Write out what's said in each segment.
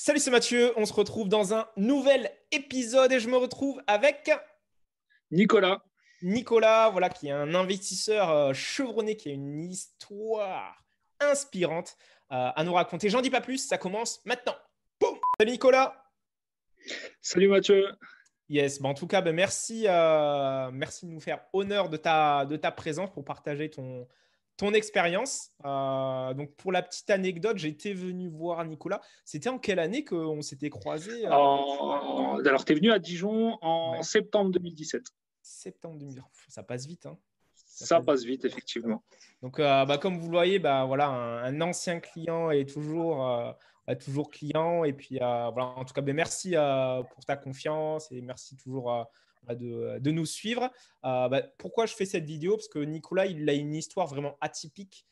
Salut, c'est Mathieu. On se retrouve dans un nouvel épisode et je me retrouve avec Nicolas. Nicolas, voilà, qui est un investisseur chevronné, qui a une histoire inspirante à nous raconter. J'en dis pas plus, ça commence maintenant. Boum. Salut Nicolas. Salut Mathieu. Yes, en tout cas, merci, merci de nous faire honneur de ta présence pour partager ton expérience. Donc, pour la petite anecdote, j'étais venu voir Nicolas. C'était en quelle année qu'on s'était croisés Alors, tu es venu à Dijon en Ouais, septembre 2017. septembre 2000. Ça passe vite, hein. Ça Ça passe vite. passe vite, effectivement. Donc, comme vous le voyez, voilà, un ancien client est toujours client. Et puis, voilà, en tout cas, merci pour ta confiance et merci toujours de nous suivre. Pourquoi je fais cette vidéo? Parce que Nicolas, il a une histoire vraiment atypique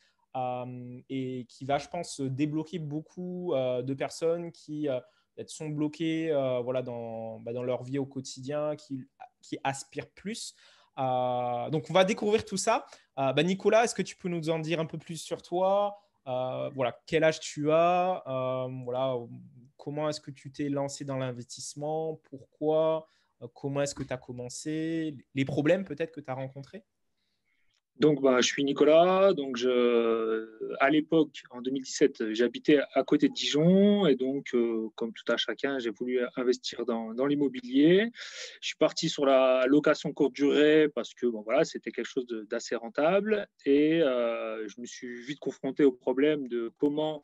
et qui va, je pense, débloquer beaucoup de personnes qui peut-être sont bloquées voilà, dans leur vie au quotidien, qui aspirent plus. Donc, on va découvrir tout ça. Nicolas, est-ce que tu peux nous en dire un peu plus sur toi? Voilà, quel âge tu as? Voilà, comment est-ce que tu t'es lancé dans l'investissement? Pourquoi? Comment est-ce que tu as commencé? Les problèmes peut-être que tu as rencontrés? Donc, je suis Nicolas. À l'époque, en 2017, j'habitais à côté de Dijon. Et donc, comme tout à chacun, j'ai voulu investir dans l'immobilier. Je suis parti sur la location courte durée parce que voilà, c'était quelque chose d'assez rentable. Et je me suis vite confronté au problème de comment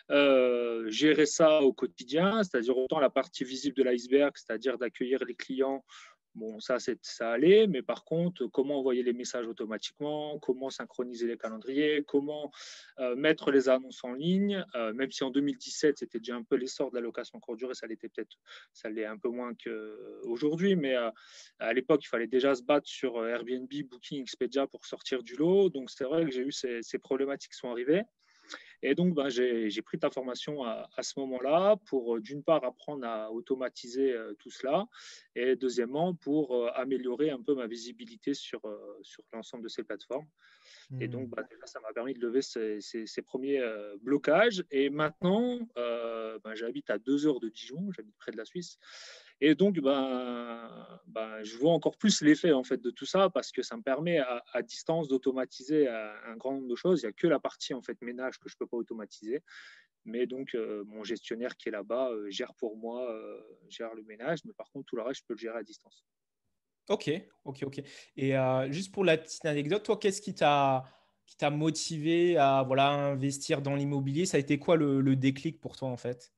gérer ça au quotidien, c'est-à-dire autant la partie visible de l'iceberg, c'est-à-dire d'accueillir les clients. Bon, ça allait, mais par contre, comment envoyer les messages automatiquement, comment synchroniser les calendriers, comment mettre les annonces en ligne, même si en 2017, c'était déjà un peu l'essor de la location courte durée, ça l'est un peu moins qu'aujourd'hui, mais à l'époque, il fallait déjà se battre sur Airbnb, Booking, Expedia pour sortir du lot. Donc, c'est vrai que j'ai eu ces problématiques qui sont arrivées. Et donc, j'ai pris ta formation à ce moment-là pour, d'une part, apprendre à automatiser tout cela et deuxièmement, pour améliorer un peu ma visibilité sur l'ensemble de ces plateformes. Et donc, déjà, ça m'a permis de lever ces premiers blocages. Et maintenant, j'habite à 2 heures de Dijon, j'habite près de la Suisse. Et donc, je vois encore plus l'effet en fait de tout ça parce que ça me permet à distance d'automatiser un grand nombre de choses. Il n'y a que la partie en fait ménage que je ne peux pas automatiser. Mais donc, mon gestionnaire qui est là-bas gère pour moi, gère le ménage. Mais par contre, tout le reste, je peux le gérer à distance. Ok, ok, ok. Et juste pour la petite anecdote, toi, qu'est-ce qui t'a motivé à voilà, investir dans l'immobilier? Ça a été quoi le déclic pour toi en fait?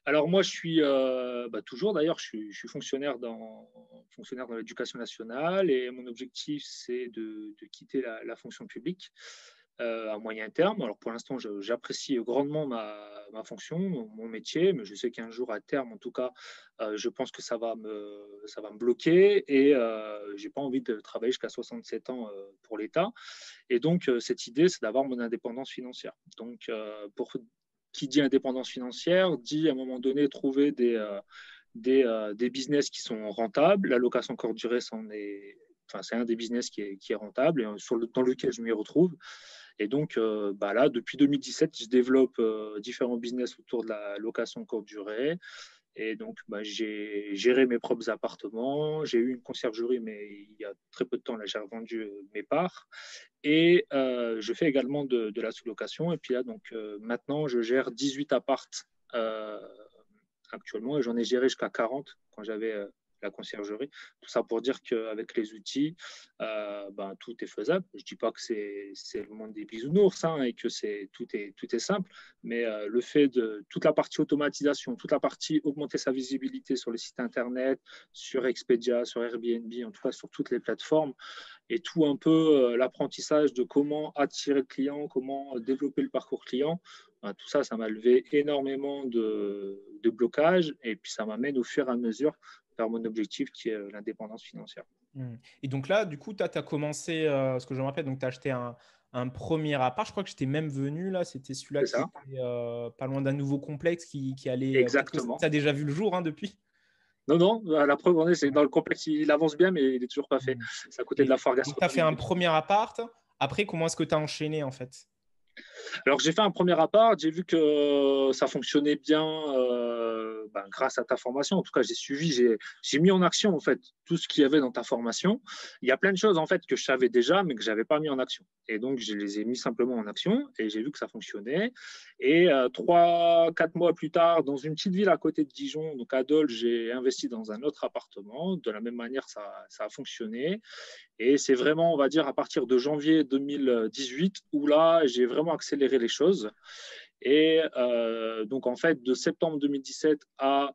Alors moi, je suis toujours d'ailleurs, je suis fonctionnaire dans l'éducation nationale et mon objectif, c'est de quitter la fonction publique à moyen terme. Alors pour l'instant, j'apprécie grandement ma fonction, mon métier, mais je sais qu'un jour, à terme, en tout cas, je pense que ça va me bloquer et j'ai pas envie de travailler jusqu'à 67 ans pour l'État. Et donc, cette idée, c'est d'avoir mon indépendance financière. Donc, qui dit indépendance financière dit à un moment donné trouver des business qui sont rentables. La location courte durée, c'est un des business qui est rentable et dans lequel je m'y retrouve. Et donc, là, depuis 2017, je développe différents business autour de la location courte durée. Et donc, j'ai géré mes propres appartements. J'ai eu une conciergerie, mais il y a très peu de temps, là, j'ai revendu mes parts. Et je fais également de la sous-location. Et puis là, donc, maintenant, je gère 18 appartes euh, actuellement et j'en ai géré jusqu'à 40 quand j'avais la conciergerie. Tout ça pour dire qu'avec les outils, tout est faisable. Je ne dis pas que c'est le monde des bisounours et que tout est simple, mais le fait de toute la partie automatisation, toute la partie augmenter sa visibilité sur les sites internet, sur Expedia, sur Airbnb, en tout cas sur toutes les plateformes, et tout un peu l'apprentissage de comment attirer le client, comment développer le parcours client. Tout ça, ça m'a levé énormément de blocages et puis ça m'amène au fur et à mesure vers mon objectif qui est l'indépendance financière. Et donc là, du coup, tu as commencé, ce que je me rappelle, donc tu as acheté un premier appart. Je crois que j'étais même venu là, c'était celui-là C'est qui ça. était pas loin d'un nouveau complexe qui allait. Peut-être que ça Exactement. a déjà vu le jour depuis. Non, non, la preuve en est, c'est dans le complexe, il avance bien, mais il n'est toujours pas fait. Mm. C'est à côté de Et la foire donc, tu as fait un gastronomique. premier appart. Après, comment est-ce que tu as enchaîné en fait? Alors, j'ai fait un premier appart, j'ai vu que ça fonctionnait bien grâce à ta formation. En tout cas, j'ai suivi, j'ai mis en action en fait tout ce qu'il y avait dans ta formation. Il y a plein de choses en fait que je savais déjà, mais que je n'avais pas mis en action. Et donc, je les ai mis simplement en action et j'ai vu que ça fonctionnait. Et 3, 4 mois plus tard, dans une petite ville à côté de Dijon, donc à Dole, j'ai investi dans un autre appartement. De la même manière, ça a fonctionné. Et c'est vraiment, on va dire, à partir de janvier 2018 où là, j'ai vraiment accéléré les choses. Et donc, en fait, de septembre 2017 à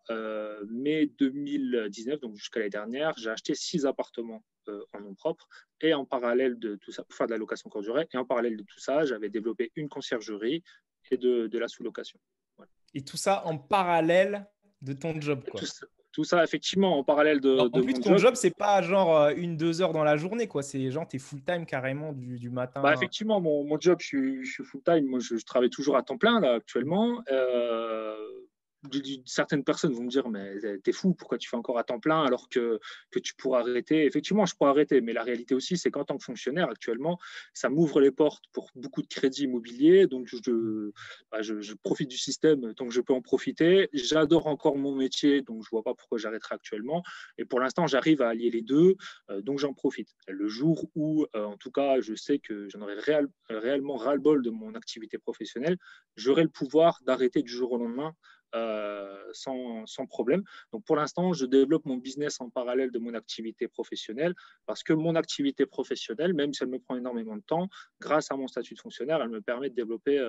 mai 2019, donc jusqu'à l'année dernière, j'ai acheté 6 appartements en nom propre. Et en parallèle de tout ça, pour faire de la location courte durée, et en parallèle de tout ça, j'avais développé une conciergerie et de la sous-location. Voilà. Et tout ça en parallèle de ton job, Tout, quoi. tout ça, effectivement, en parallèle En de plus, mon ton job. job, c'est pas genre 1, 2 heures dans la journée, quoi. C'est genre, tu es full-time carrément du Bah, matin. effectivement, mon job, je suis full-time. Moi, je travaille toujours à temps plein, là, actuellement. Certaines personnes vont me dire, mais t'es fou, pourquoi tu fais encore à temps plein alors que tu pourras arrêter? Effectivement, je pourrais arrêter, mais la réalité aussi, c'est qu'en tant que fonctionnaire, actuellement, ça m'ouvre les portes pour beaucoup de crédits immobiliers. Donc, je profite du système tant que je peux en profiter. J'adore encore mon métier, donc je ne vois pas pourquoi j'arrêterai actuellement. Et pour l'instant, j'arrive à allier les deux, donc j'en profite. Le jour où, en tout cas, je sais que j'en aurai réellement ras-le-bol de mon activité professionnelle, j'aurai le pouvoir d'arrêter du jour au lendemain sans problème. Donc pour l'instant, je développe mon business en parallèle de mon activité professionnelle parce que mon activité professionnelle, même si elle me prend énormément de temps, grâce à mon statut de fonctionnaire, elle me permet de développer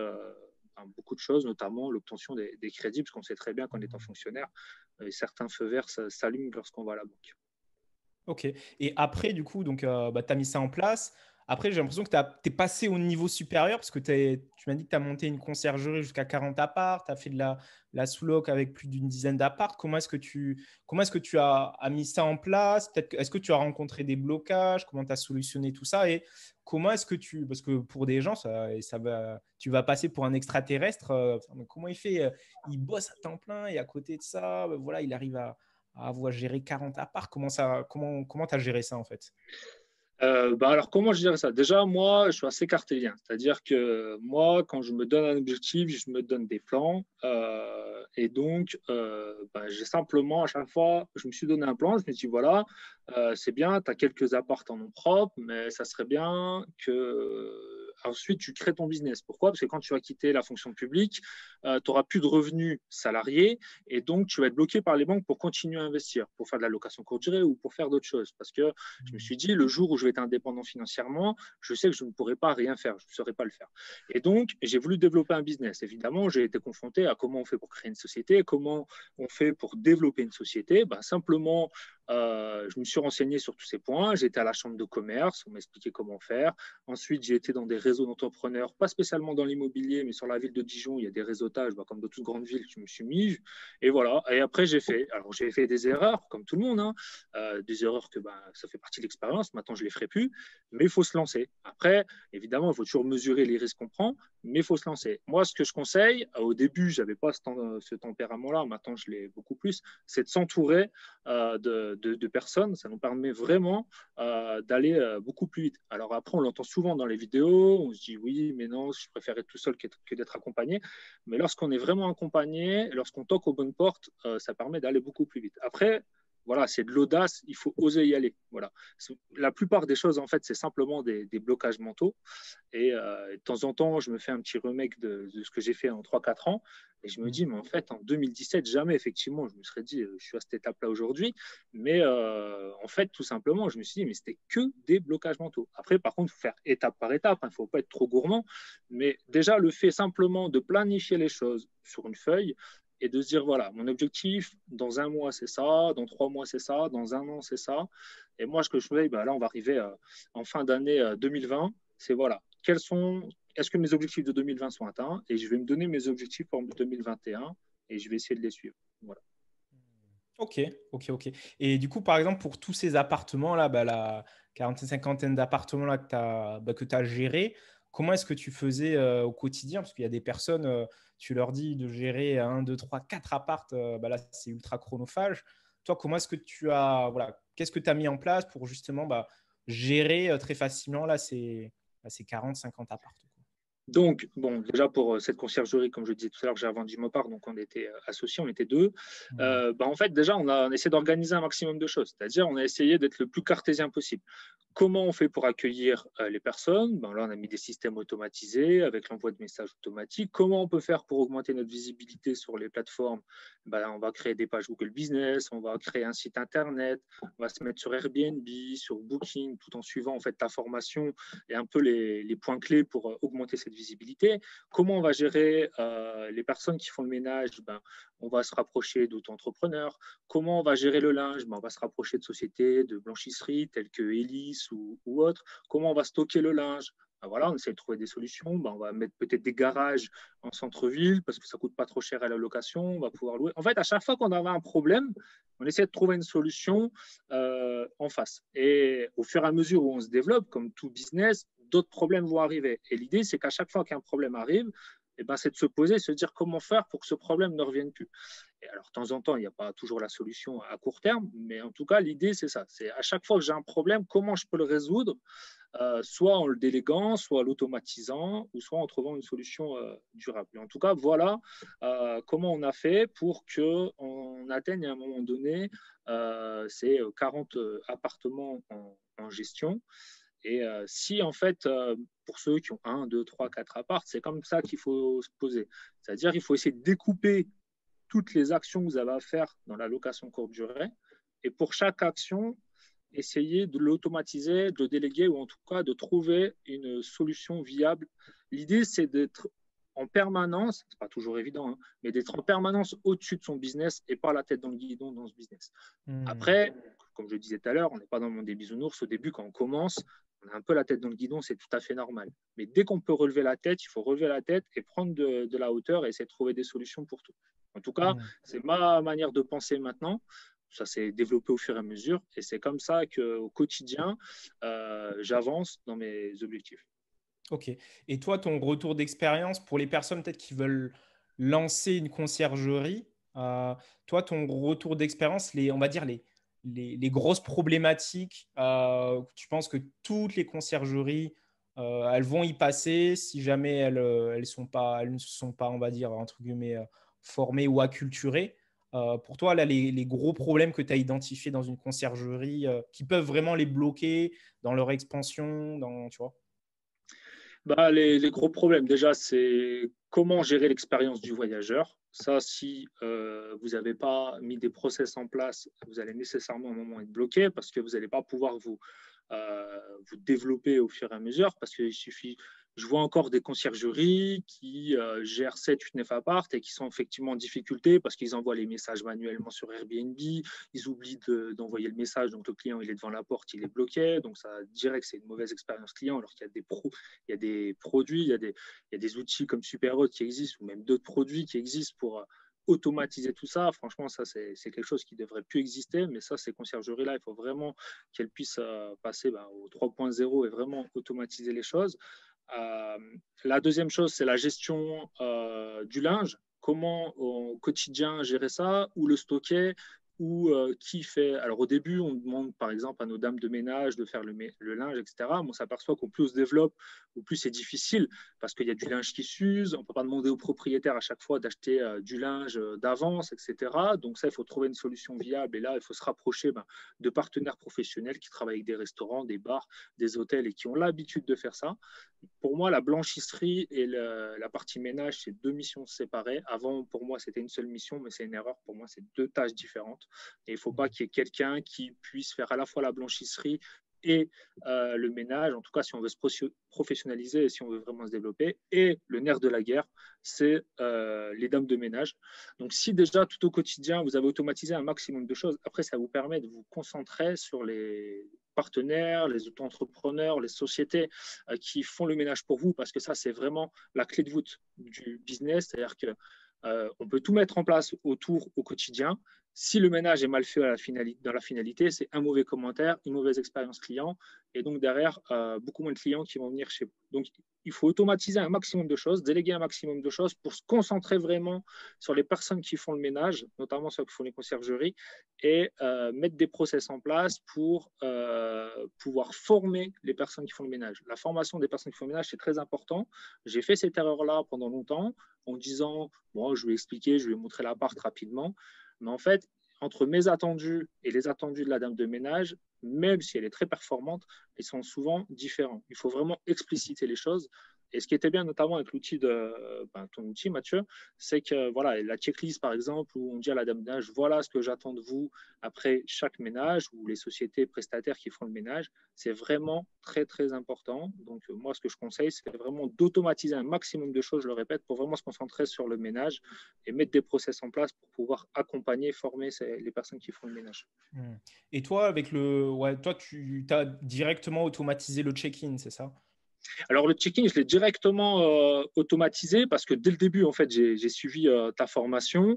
beaucoup de choses, notamment l'obtention des crédits, parce qu'on sait très bien qu'en étant fonctionnaire, certains feux verts s'allument lorsqu'on va à la banque. Ok. Et après, du coup, donc, tu as mis ça en place. Après, j'ai l'impression que tu es passé au niveau supérieur parce que tu m'as dit que tu as monté une conciergerie jusqu'à 40 apparts, tu as fait de la sous-loc avec plus d'une dizaine d'apparts. Comment est-ce que tu as mis ça en place? Est-ce que tu as rencontré des blocages? Comment tu as solutionné tout ça? Et comment est-ce que parce que pour des gens, tu vas passer pour un extraterrestre. Comment il fait? Il bosse à temps plein et à côté de ça, voilà, il arrive à avoir géré 40 apparts. Comment tu as géré ça en fait? Alors, comment je dirais ça? Déjà, moi, je suis assez cartésien. C'est-à-dire que moi, quand je me donne un objectif, je me donne des plans. Et donc, j'ai simplement, à chaque fois, je me suis donné un plan. Je me suis dit, voilà, c'est bien, tu as quelques apparts en nom propre, mais ça serait bien que ensuite tu crées ton business. Pourquoi? Parce que quand tu vas quitter la fonction publique, tu n'auras plus de revenus salariés et donc tu vas être bloqué par les banques pour continuer à investir, pour faire de la location courte durée ou pour faire d'autres choses. Parce que je me suis dit, le jour où je vais être indépendant financièrement, je sais que je ne pourrai pas rien faire, je ne saurais pas le faire. Et donc, j'ai voulu développer un business. Évidemment, j'ai été confronté à comment on fait pour créer une société, comment on fait pour développer une société. Simplement, je me suis renseigné sur tous ces points. J'étais à la chambre de commerce, on m'a expliqué comment faire. Ensuite, j'ai été dans des réseaux d'entrepreneurs, pas spécialement dans l'immobilier, mais sur la ville de Dijon, il y a des réseautages, comme dans toute grande ville, je me suis mis. Et voilà. Et après, j'ai fait des erreurs, comme tout le monde, hein. Des erreurs que ça fait partie de l'expérience. Maintenant, je ne les ferai plus, mais il faut se lancer. Après, évidemment, il faut toujours mesurer les risques qu'on prend, mais il faut se lancer. Moi, ce que je conseille, au début, je n'avais pas ce tempérament-là, maintenant, je l'ai beaucoup plus, c'est de s'entourer de personnes. Ça nous permet vraiment d'aller beaucoup plus vite. Alors après, on l'entend souvent dans les vidéos, on se dit oui, mais non, je préfère être tout seul que d'être accompagné. Mais lorsqu'on est vraiment accompagné, lorsqu'on toque aux bonnes portes, ça permet d'aller beaucoup plus vite. Après, voilà, c'est de l'audace, il faut oser y aller. Voilà. La plupart des choses, en fait, c'est simplement des blocages mentaux. Et de temps en temps, je me fais un petit remake de ce que j'ai fait en 3, 4 ans. Et je me dis, mais en fait, en 2017, jamais, effectivement, je me serais dit, je suis à cette étape-là aujourd'hui. Mais en fait, tout simplement, je me suis dit, mais c'était que des blocages mentaux. Après, par contre, il faut faire étape par étape. Il ne faut pas être trop gourmand. Mais déjà, le fait simplement de planifier les choses sur une feuille, et de se dire, voilà, mon objectif, dans un mois, c'est ça, dans 3 mois, c'est ça, dans un an, c'est ça. Et moi, ce que je fais, là, on va arriver en fin d'année 2020, c'est voilà, est-ce que mes objectifs de 2020 sont atteints? Et je vais me donner mes objectifs pour 2021 et je vais essayer de les suivre. Voilà. Ok, ok, ok. Et du coup, par exemple, pour tous ces appartements-là, la quarantaine, cinquantaine d'appartements-là que tu as gérés, comment est-ce que tu faisais au quotidien? Parce qu'il y a des personnes, tu leur dis de gérer 1, 2, 3, 4 apparts, là, c'est ultra chronophage. Toi, comment est-ce que qu'est-ce que tu as mis en place pour justement gérer très facilement là, ces 40, 50 appartements? Donc, bon, déjà pour cette conciergerie, comme je disais tout à l'heure, j'ai vendu Mopar, donc on était associés, on était deux. En fait, déjà, on a essayé d'organiser un maximum de choses, c'est-à-dire on a essayé d'être le plus cartésien possible. Comment on fait pour accueillir les personnes? Là, on a mis des systèmes automatisés avec l'envoi de messages automatiques. Comment on peut faire pour augmenter notre visibilité sur les plateformes? On va créer des pages Google Business, on va créer un site Internet, on va se mettre sur Airbnb, sur Booking, tout en suivant en fait ta formation et un peu les points clés pour augmenter cette visibilité. Comment on va gérer les personnes qui font le ménage? On va se rapprocher d'auto-entrepreneurs. Comment on va gérer le linge? On va se rapprocher de sociétés de blanchisserie telles que Elis ou autres. Comment on va stocker le linge? Voilà, on essaie de trouver des solutions. On va mettre peut-être des garages en centre-ville parce que ça ne coûte pas trop cher à la location. On va pouvoir louer. En fait, à chaque fois qu'on avait un problème, on essaie de trouver une solution en face. Et au fur et à mesure où on se développe, comme tout business, d'autres problèmes vont arriver. Et l'idée, c'est qu'à chaque fois qu'un problème arrive, c'est de se poser et se dire comment faire pour que ce problème ne revienne plus. Et alors, de temps en temps, il n'y a pas toujours la solution à court terme, mais en tout cas, l'idée, c'est ça. C'est à chaque fois que j'ai un problème, comment je peux le résoudre, soit en le déléguant, soit en l'automatisant, ou soit en trouvant une solution durable. Et en tout cas, voilà comment on a fait pour qu'on atteigne à un moment donné ces 40 appartements en gestion. Et si, en fait, pour ceux qui ont 1, 2, 3, 4 apparts, c'est comme ça qu'il faut se poser. C'est-à-dire qu'il faut essayer de découper toutes les actions que vous avez à faire dans la location courte durée. Et pour chaque action, essayer de l'automatiser, de le déléguer ou en tout cas de trouver une solution viable. L'idée, c'est d'être en permanence, c'est pas toujours évident, hein, mais d'être en permanence au-dessus de son business et pas la tête dans le guidon dans ce business. Après, comme je le disais tout à l'heure, on n'est pas dans le monde des bisounours. Au début, quand on commence, on a un peu la tête dans le guidon, c'est tout à fait normal. Mais dès qu'on peut relever la tête, il faut relever la tête et prendre de la hauteur et essayer de trouver des solutions pour tout. En tout cas, c'est ma manière de penser maintenant. Ça s'est développé au fur et à mesure et c'est comme ça qu'au quotidien, j'avance dans mes objectifs. Ok. Et toi, ton retour d'expérience pour les personnes peut-être qui veulent lancer une conciergerie, toi, ton retour d'expérience, on va dire les grosses problématiques, tu penses que toutes les conciergeries, elles vont y passer si jamais elles ne sont pas, on va dire, entre guillemets, formées ou acculturées. Pour toi, là, les gros problèmes que tu as identifiés dans une conciergerie qui peuvent vraiment les bloquer dans leur expansion, tu vois? Les gros problèmes, déjà, c'est comment gérer l'expérience du voyageur. Ça, si vous n'avez pas mis des process en place, vous allez nécessairement à un moment être bloqué parce que vous n'allez pas pouvoir vous développer au fur et à mesure parce qu'il suffit. Je vois encore des conciergeries qui gèrent 7, 8, 9 appartes et qui sont effectivement en difficulté parce qu'ils envoient les messages manuellement sur Airbnb, ils oublient d'envoyer le message, donc le client il est devant la porte, il est bloqué, donc ça dirait que c'est une mauvaise expérience client alors qu'il y a des il y a des produits, il y a des outils comme Superhot qui existent ou même d'autres produits qui existent pour automatiser tout ça. Franchement, ça, c'est quelque chose qui ne devrait plus exister, mais ça, ces conciergeries-là, il faut vraiment qu'elles puissent passer au 3.0 et vraiment automatiser les choses. La deuxième chose, c'est la gestion du linge. Comment au quotidien gérer ça, ou le stocker, ou qui fait. Alors au début, on demande par exemple à nos dames de ménage de faire le linge, etc. Mais on s'aperçoit qu'au plus on se développe, au plus c'est difficile parce qu'il y a du linge qui s'use. On ne peut pas demander au propriétaire à chaque fois d'acheter du linge d'avance, etc. Donc ça, il faut trouver une solution viable. Et là, il faut se rapprocher de partenaires professionnels qui travaillent avec des restaurants, des bars, des hôtels et qui ont l'habitude de faire ça. Pour moi, la blanchisserie et la partie ménage, c'est deux missions séparées. Avant, pour moi, c'était une seule mission, mais c'est une erreur. Pour moi, c'est deux tâches différentes. Et il ne faut pas qu'il y ait quelqu'un qui puisse faire à la fois la blanchisserie et le ménage, en tout cas si on veut se professionnaliser et si on veut vraiment se développer. Et le nerf de la guerre, c'est les dames de ménage. Donc si déjà tout au quotidien, vous avez automatisé un maximum de choses, après ça vous permet de vous concentrer sur les partenaires, les auto-entrepreneurs, les sociétés qui font le ménage pour vous, parce que ça, c'est vraiment la clé de voûte du business. C'est-à-dire qu'on peut tout mettre en place autour au quotidien, Si le ménage est mal fait dans la finalité, c'est un mauvais commentaire, une mauvaise expérience client, et donc derrière, beaucoup moins de clients qui vont venir chez vous. Donc, il faut automatiser un maximum de choses, déléguer un maximum de choses pour se concentrer vraiment sur les personnes qui font le ménage, notamment ceux qui font les conciergeries, et mettre des process en place pour pouvoir former les personnes qui font le ménage. La formation des personnes qui font le ménage, c'est très important. J'ai fait cette erreur-là pendant longtemps en disant, bon, je vais expliquer, je vais montrer l'appart rapidement. Mais en fait, entre mes attendus et les attendus de la dame de ménage, même si elle est très performante, ils sont souvent différents. Il faut vraiment expliciter les choses. Et ce qui était bien, notamment avec l'outil ton outil, Mathieu, c'est que voilà, la checklist, par exemple, où on dit à la dame de ménage, voilà ce que j'attends de vous après chaque ménage, ou les sociétés prestataires qui font le ménage, c'est vraiment très, très important. Donc, moi, ce que je conseille, c'est vraiment d'automatiser un maximum de choses, je le répète, pour vraiment se concentrer sur le ménage et mettre des process en place pour pouvoir accompagner, former les personnes qui font le ménage. Et toi, toi, tu as directement automatisé le check-in, c'est ça? Alors, le check-in, je l'ai directement automatisé parce que dès le début, en fait, j'ai suivi ta formation.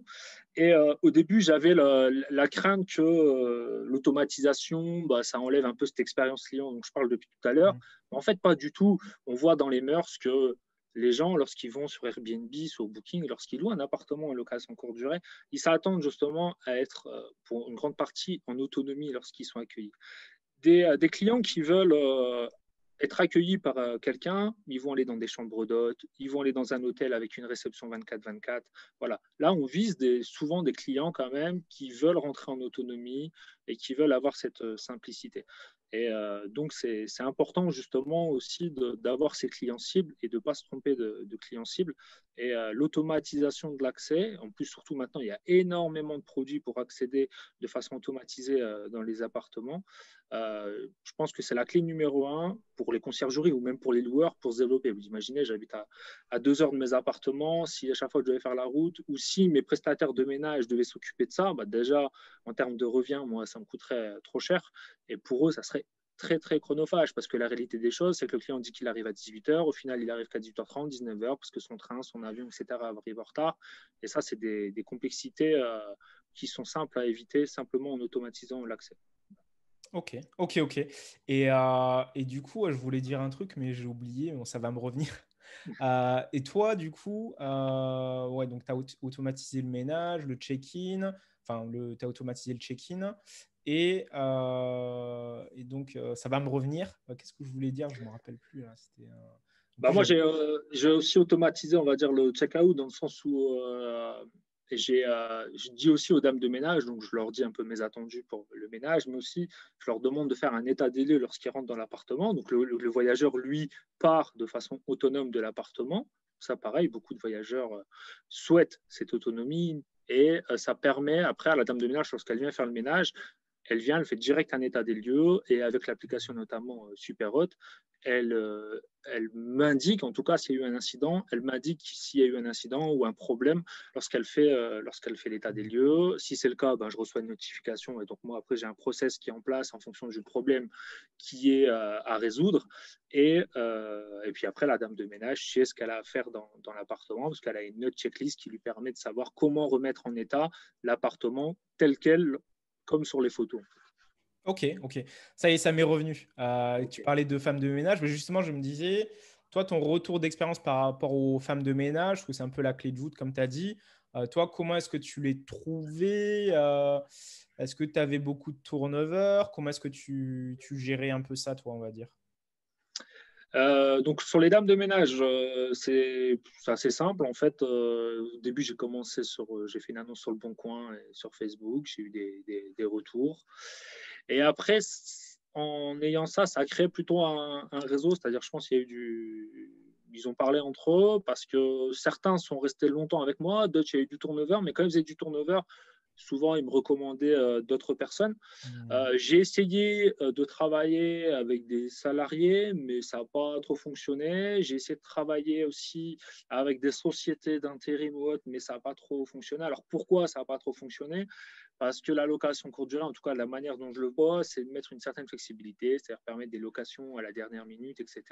Et au début, j'avais la crainte que l'automatisation, bah, ça enlève un peu cette expérience client dont je parle depuis tout à l'heure. Mais en fait, pas du tout. On voit dans les mœurs que les gens, lorsqu'ils vont sur Airbnb, sur Booking, lorsqu'ils louent un appartement en location courte durée, ils s'attendent justement à être, pour une grande partie, en autonomie lorsqu'ils sont accueillis. Des clients qui veulent être accueillis par quelqu'un, ils vont aller dans des chambres d'hôtes, ils vont aller dans un hôtel avec une réception 24/24. Voilà. Là, on vise souvent des clients quand même qui veulent rentrer en autonomie et qui veulent avoir cette simplicité. Et donc, c'est important justement aussi d'avoir ces clients cibles et de ne pas se tromper de clients cibles. Et l'automatisation de l'accès, en plus, surtout maintenant, il y a énormément de produits pour accéder de façon automatisée dans les appartements. Je pense que c'est la clé numéro un pour les conciergeries ou même pour les loueurs pour se développer. Vous imaginez, j'habite à 2 heures de mes appartements. Si à chaque fois je devais faire la route ou si mes prestataires de ménage devaient s'occuper de ça, bah déjà en termes de revient, moi, ça me coûterait trop cher. Et pour eux, ça serait très, très chronophage parce que la réalité des choses, c'est que le client dit qu'il arrive à 18 heures. Au final, il arrive qu'à 18h30, 19h parce que son train, son avion, etc. arrive en retard. Et ça, c'est des complexités qui sont simples à éviter simplement en automatisant l'accès. Ok, ok, ok. Et du coup, je voulais dire un truc, mais j'ai oublié, bon, ça va me revenir. Et toi, du coup, ouais, donc tu as automatisé le ménage, le check-in, enfin, tu as automatisé le check-in. Et donc, ça va me revenir. Qu'est-ce que je voulais dire? Je ne me rappelle plus. Là. En Bah plus, moi, j'ai aussi automatisé, on va dire, le check-out dans le sens où je dis aussi aux dames de ménage, donc je leur dis un peu mes attendus pour le ménage, mais aussi je leur demande de faire un état des lieux lorsqu'ils rentrent dans l'appartement. Donc le voyageur, lui, part de façon autonome de l'appartement. Ça, pareil, beaucoup de voyageurs souhaitent cette autonomie et ça permet après à la dame de ménage, lorsqu'elle vient faire le ménage, elle vient, elle fait direct un état des lieux et avec l'application notamment Superhot, elle m'indique, en tout cas, s'il y a eu un incident, elle m'indique s'il y a eu un incident ou un problème lorsqu'elle fait l'état des lieux. Si c'est le cas, ben, je reçois une notification et donc moi, après, j'ai un process qui est en place en fonction du problème qui est à résoudre. Et puis après, la dame de ménage sait ce qu'elle a à faire dans l'appartement parce qu'elle a une autre checklist qui lui permet de savoir comment remettre en état l'appartement tel quel, comme sur les photos. ok, ok. Ça y est, ça m'est revenu. Tu Okay. parlais de femmes de ménage, mais justement, je me disais, toi, ton retour d'expérience par rapport aux femmes de ménage, je trouve que c'est un peu la clé de voûte, comme tu as dit. Toi, comment est-ce que tu les trouvais? Est-ce que tu avais beaucoup de turnover? Comment est-ce que tu gérais un peu ça, toi, on va dire? Donc sur les dames de ménage, c'est assez simple en fait. Au début, j'ai fait une annonce sur le Bon Coin et sur Facebook. J'ai eu des retours. Et après, en ayant ça, ça a créé plutôt un réseau. C'est-à-dire, je pense qu'il y a eu ils ont parlé entre eux parce que certains sont restés longtemps avec moi, d'autres, il y a eu du turnover, mais quand ils faisaient du turnover, souvent, ils me recommandaient d'autres personnes. J'ai essayé de travailler avec des salariés, mais ça n'a pas trop fonctionné. J'ai essayé de travailler aussi avec des sociétés d'intérim ou autres, mais ça n'a pas trop fonctionné. Alors pourquoi ça n'a pas trop fonctionné? Parce que la location courte durée, en tout cas la manière dont je le vois, c'est de mettre une certaine flexibilité, c'est-à-dire permettre des locations à la dernière minute, etc.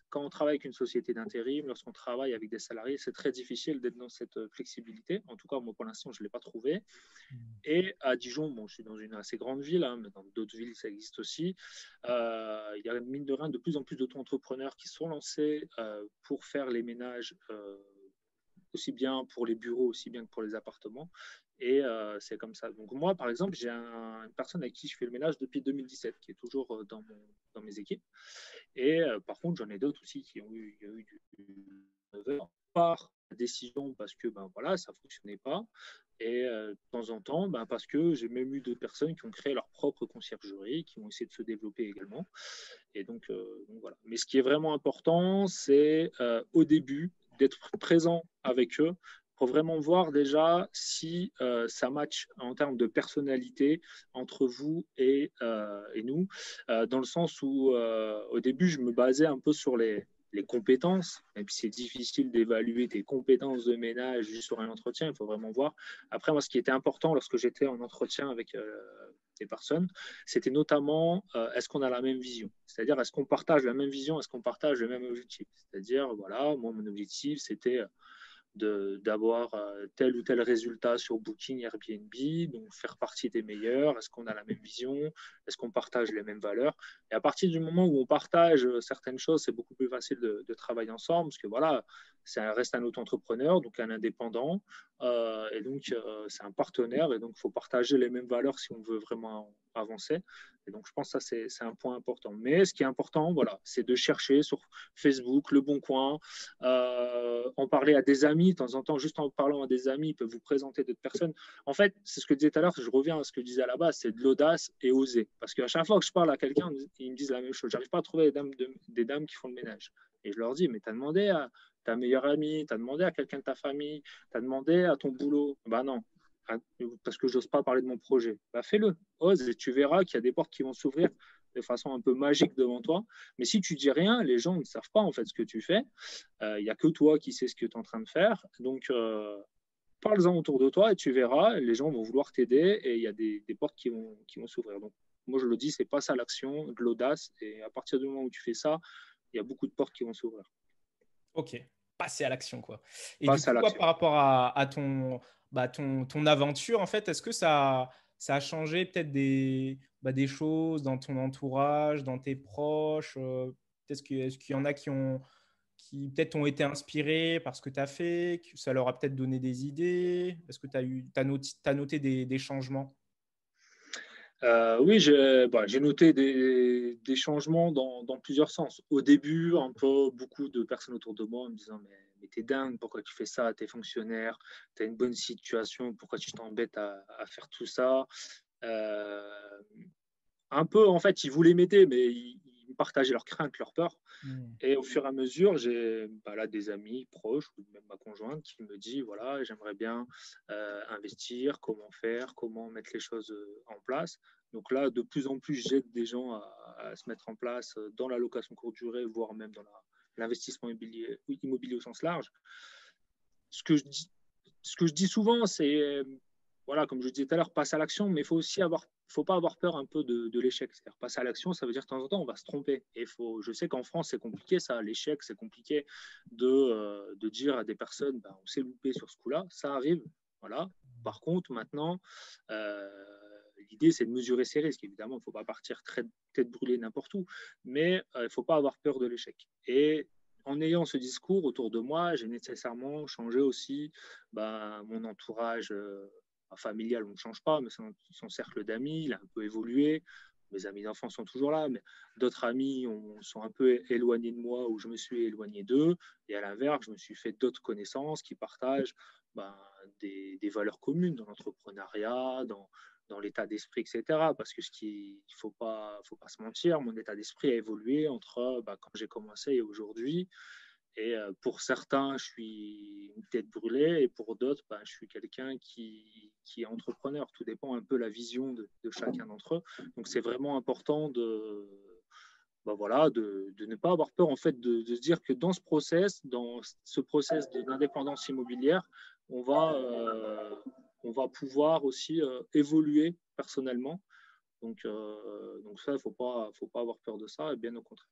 Quand on travaille avec une société d'intérim, lorsqu'on travaille avec des salariés, c'est très difficile d'être dans cette flexibilité. En tout cas, moi pour l'instant, je ne l'ai pas trouvé. Et à Dijon, bon, je suis dans une assez grande ville, hein, mais dans d'autres villes, ça existe aussi. Il y a mine de rien de plus en plus d'auto-entrepreneurs qui sont lancés pour faire les ménages, aussi bien pour les bureaux, aussi bien que pour les appartements. Et c'est comme ça. Donc moi, par exemple, j'ai une personne avec qui je fais le ménage depuis 2017, qui est toujours dans mes équipes. Et par contre, j'en ai d'autres aussi il y a eu du par décision parce que ben voilà, ça fonctionnait pas. Et de temps en temps, ben, parce que j'ai même eu d'autres personnes qui ont créé leur propre conciergerie, qui ont essayé de se développer également. Et donc voilà. Mais ce qui est vraiment important, c'est au début d'être présent avec eux pour vraiment voir déjà si ça match en termes de personnalité entre vous et nous, dans le sens où au début, je me basais un peu sur les compétences, et puis c'est difficile d'évaluer tes compétences de ménage juste sur un entretien, il faut vraiment voir. Après, moi, ce qui était important lorsque j'étais en entretien avec des personnes, c'était notamment est-ce qu'on a la même vision? C'est-à-dire, est-ce qu'on partage la même vision? Est-ce qu'on partage le même objectif? C'est-à-dire, voilà, moi, mon objectif, c'était d'avoir tel ou tel résultat sur Booking, Airbnb, donc faire partie des meilleurs. Est-ce qu'on a la même vision? Est-ce qu'on partage les mêmes valeurs? Et à partir du moment où on partage certaines choses, c'est beaucoup plus facile de travailler ensemble parce que voilà, ça reste un auto-entrepreneur, donc un indépendant, et donc c'est un partenaire, et donc il faut partager les mêmes valeurs si on veut vraiment avancer. Et donc je pense que ça, c'est un point important. Mais ce qui est important, voilà, c'est de chercher sur Facebook, Le Bon Coin, en parler à des amis, de temps en temps, juste en parlant à des amis, ils peuvent vous présenter d'autres personnes. En fait, c'est ce que je disais tout à l'heure, je reviens à ce que je disais à la base, c'est de l'audace et oser. Parce qu'à chaque fois que je parle à quelqu'un, ils me disent la même chose. J'arrive pas à trouver des dames qui font le ménage. Et je leur dis, mais tu as demandé à ta meilleure amie, tu as demandé à quelqu'un de ta famille, tu as demandé à ton boulot. Ben non, parce que j'ose pas parler de mon projet. Bah fais-le, ose, et tu verras qu'il y a des portes qui vont s'ouvrir de façon un peu magique devant toi. Mais si tu dis rien, les gens ne savent pas en fait ce que tu fais. Il n'y a que toi qui sais ce que tu es en train de faire. Donc, parle-en autour de toi et tu verras, les gens vont vouloir t'aider et il y a des portes qui vont s'ouvrir. Donc, moi, je le dis, c'est passe à l'action, de l'audace. Et à partir du moment où tu fais ça, il y a beaucoup de portes qui vont s'ouvrir. Ok, passer à l'action, quoi. Et du Passe coup, à toi, l'action. par rapport à ton aventure, en fait, est-ce que ça a changé peut-être des choses dans ton entourage, dans tes proches est-ce qu'il y en a qui peut-être ont été inspirés par ce que tu as fait, que ça leur a peut-être donné des idées? Est-ce que t'as noté des changements? Oui, j'ai noté des changements dans plusieurs sens. Au début, un peu beaucoup de personnes autour de moi me disant mais t'es dingue, pourquoi tu fais ça? T'es fonctionnaire, t'as une bonne situation, pourquoi tu t'embêtes à faire tout ça? Euh, un peu, en fait, ils voulaient m'aider, mais ils partageaient leurs craintes, leurs peurs. Hmm. Et au fur et à mesure, j'ai là des amis proches, ou même ma conjointe, qui me dit, voilà, j'aimerais bien investir, comment faire, comment mettre les choses en place. Donc là, de plus en plus, j'aide des gens à se mettre en place dans la location courte durée, voire même dans l'investissement immobilier au sens large. Ce que je dis, ce que je dis souvent, c'est, voilà, comme je disais tout à l'heure, passe à l'action, mais il faut aussi faut pas avoir peur un peu de l'échec. C'est-à-dire, passer à l'action, ça veut dire que de temps en temps, on va se tromper. Et je sais qu'en France, c'est compliqué, ça, l'échec, c'est compliqué de dire à des personnes, bah, on s'est loupé sur ce coup-là, ça arrive, voilà. Par contre, maintenant, l'idée, c'est de mesurer ses risques. Évidemment, il ne faut pas partir très tête brûlée n'importe où, mais il ne faut pas avoir peur de l'échec. Et en ayant ce discours autour de moi, j'ai nécessairement changé aussi mon entourage familial. On ne change pas, mais son cercle d'amis, il a un peu évolué. Mes amis d'enfance sont toujours là, mais d'autres amis sont un peu éloignés de moi ou je me suis éloigné d'eux. Et à l'inverse, je me suis fait d'autres connaissances qui partagent des valeurs communes dans l'entrepreneuriat, dans l'état d'esprit, etc. Parce que il ne faut pas se mentir, mon état d'esprit a évolué entre quand j'ai commencé et aujourd'hui. Et pour certains, je suis une tête brûlée, et pour d'autres, je suis quelqu'un qui est entrepreneur. Tout dépend un peu de la vision de chacun d'entre eux. Donc c'est vraiment important de ne pas avoir peur en fait de se dire que dans ce process d'indépendance immobilière, on va pouvoir aussi évoluer personnellement. Donc ça, faut pas avoir peur de ça, et bien au contraire.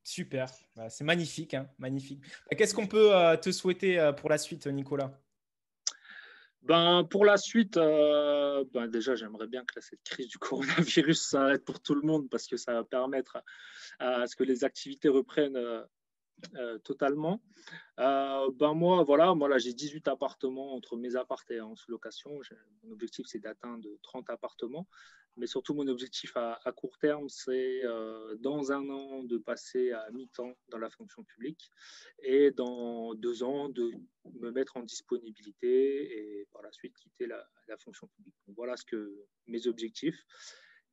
Super. Bah, c'est magnifique, hein, magnifique. Bah, qu'est-ce qu'on peut te souhaiter pour la suite, Nicolas? Ben, pour la suite, ben déjà, j'aimerais bien que cette crise du coronavirus s'arrête pour tout le monde parce que ça va permettre à ce que les activités reprennent totalement. Ben moi, voilà, moi là, j'ai 18 appartements entre mes appartements et en sous-location. Mon objectif, c'est d'atteindre 30 appartements. Mais surtout, mon objectif à court terme, c'est dans un an de passer à mi-temps dans la fonction publique et dans 2 ans de me mettre en disponibilité et par la suite quitter la fonction publique. Donc, voilà mes objectifs.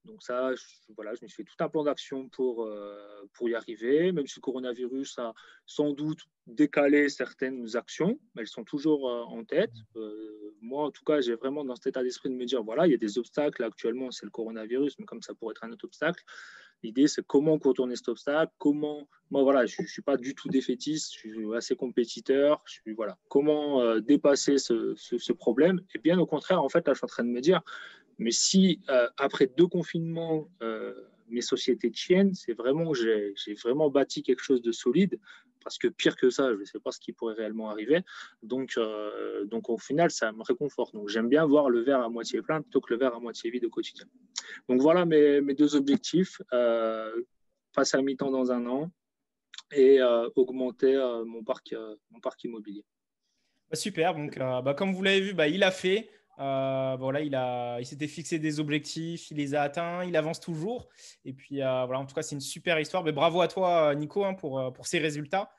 Donc ça, voilà, je me suis fait tout un plan d'action pour y arriver, même si le coronavirus a sans doute décalé certaines actions, mais elles sont toujours en tête. Moi, en tout cas, j'ai vraiment dans cet état d'esprit de me dire, voilà, il y a des obstacles. Actuellement, c'est le coronavirus, mais comme ça pourrait être un autre obstacle. L'idée, c'est comment contourner cet obstacle, moi, voilà, je ne suis pas du tout défaitiste, je suis assez compétiteur, voilà, comment dépasser ce problème. Et bien au contraire, en fait, là, je suis en train de me dire, mais si après 2 confinements, mes sociétés tiennent, c'est vraiment que j'ai vraiment bâti quelque chose de solide, parce que pire que ça, je ne sais pas ce qui pourrait réellement arriver. Donc au final, ça me réconforte. Donc j'aime bien voir le verre à moitié plein plutôt que le verre à moitié vide au quotidien. Donc voilà mes 2 objectifs, passer à mi-temps dans un an et augmenter mon parc immobilier. Super, donc comme vous l'avez vu, il a fait. Voilà, il s'était fixé des objectifs, il les a atteints, il avance toujours. Et puis voilà, en tout cas, c'est une super histoire. Mais bravo à toi, Nico, hein, pour ces résultats.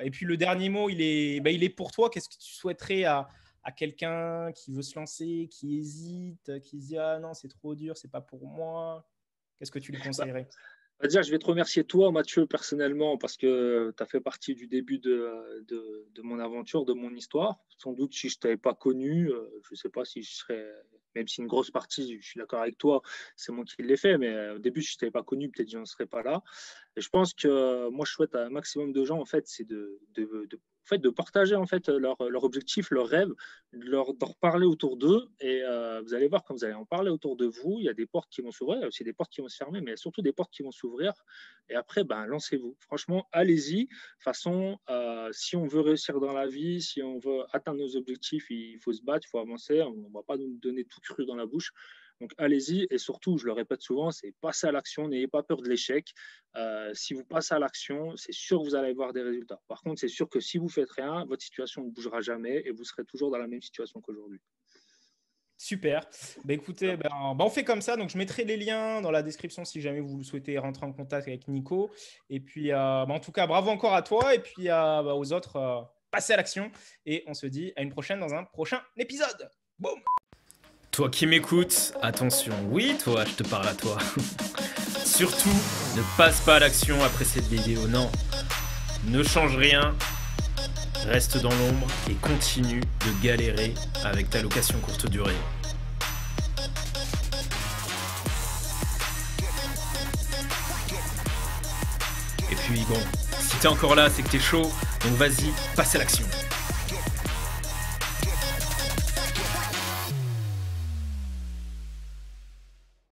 Et puis le dernier mot, il est pour toi. Qu'est-ce que tu souhaiterais à quelqu'un qui veut se lancer, qui hésite, qui se dit ah non, c'est trop dur, c'est pas pour moi? Qu'est-ce que tu lui conseillerais? Déjà, je vais te remercier toi, Mathieu, personnellement, parce que tu as fait partie du début de mon aventure, de mon histoire. Sans doute, si je ne t'avais pas connu, je ne sais pas si je serais, même si une grosse partie, je suis d'accord avec toi, c'est moi qui l'ai fait, mais au début, si je ne t'avais pas connu, peut-être je n'en serais pas là. Et je pense que moi, je souhaite à un maximum de gens, en fait, c'est de partager en fait leur objectif, leurs rêves, d'en reparler autour d'eux. Et vous allez voir, quand vous allez en parler autour de vous, il y a des portes qui vont s'ouvrir, il y a aussi des portes qui vont se fermer, mais il y a surtout des portes qui vont s'ouvrir. Et après, lancez-vous. Franchement, allez-y. De toute façon, si on veut réussir dans la vie, si on veut atteindre nos objectifs, il faut se battre, il faut avancer. On ne va pas nous donner tout cru dans la bouche. Donc allez-y, et surtout, je le répète souvent, c'est passer à l'action, n'ayez pas peur de l'échec. Si vous passez à l'action, c'est sûr que vous allez avoir des résultats. Par contre, c'est sûr que si vous ne faites rien, votre situation ne bougera jamais et vous serez toujours dans la même situation qu'aujourd'hui. Super. Écoutez, on fait comme ça. Donc, je mettrai les liens dans la description si jamais vous souhaitez rentrer en contact avec Nico. Et puis, en tout cas, bravo encore à toi. Et puis, aux autres, passez à l'action. Et on se dit à une prochaine dans un prochain épisode. Boum. Toi qui m'écoutes, attention. Oui, toi, je te parle à toi. Surtout, ne passe pas à l'action après cette vidéo. Non, ne change rien. Reste dans l'ombre et continue de galérer avec ta location courte durée. Et puis bon, si t'es encore là, c'est que t'es chaud, donc vas-y, passe à l'action.